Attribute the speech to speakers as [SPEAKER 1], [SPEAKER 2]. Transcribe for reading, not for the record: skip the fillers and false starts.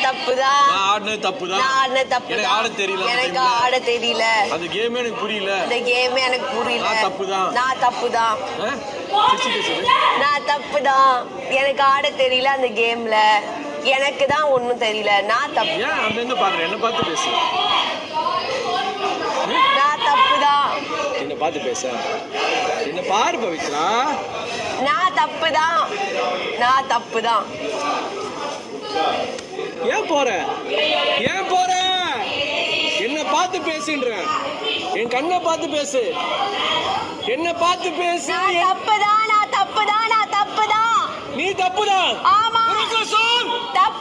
[SPEAKER 1] தப்புதான்.
[SPEAKER 2] நான் ஆடுனது தப்புதான்.
[SPEAKER 1] நான் ஆடுனது தப்பு.
[SPEAKER 2] எனக்கு ஆட தெரியல.
[SPEAKER 1] எனக்கு ஆட தெரியல.
[SPEAKER 2] அந்த கேமே எனக்கு புரியல.
[SPEAKER 1] இந்த கேமே எனக்கு புரியல.
[SPEAKER 2] நான் தப்புதான்.
[SPEAKER 1] நான் தப்புதான். நான் தப்புதான். எனக்கு ஆட தெரியல அந்த கேம்ல. எனக்கு தான் ஒண்ணும் தெரியல. நான் தப்பு.
[SPEAKER 2] ஏன் அந்த என்ன பாக்குற? என்ன பார்த்து பேசு.
[SPEAKER 1] நான் தப்புதான்.
[SPEAKER 2] என்ன பார்த்து பேச. என்ன பாரு பவித்ரா.
[SPEAKER 1] நான் தப்புதான். நான் தப்புதான்.
[SPEAKER 2] ஏன் போற? ஏன் போற? என்ன பார்த்து பேசுன்ற. என் கண்ணை பார்த்து பேசு. என்ன பார்த்து பேசு.
[SPEAKER 1] நான் தப்புதான். நான் தப்புதான். நான் தப்புதான்.
[SPEAKER 2] நீ தப்புதான்.
[SPEAKER 1] ஆமா.
[SPEAKER 2] சொல்.
[SPEAKER 1] தப்பு.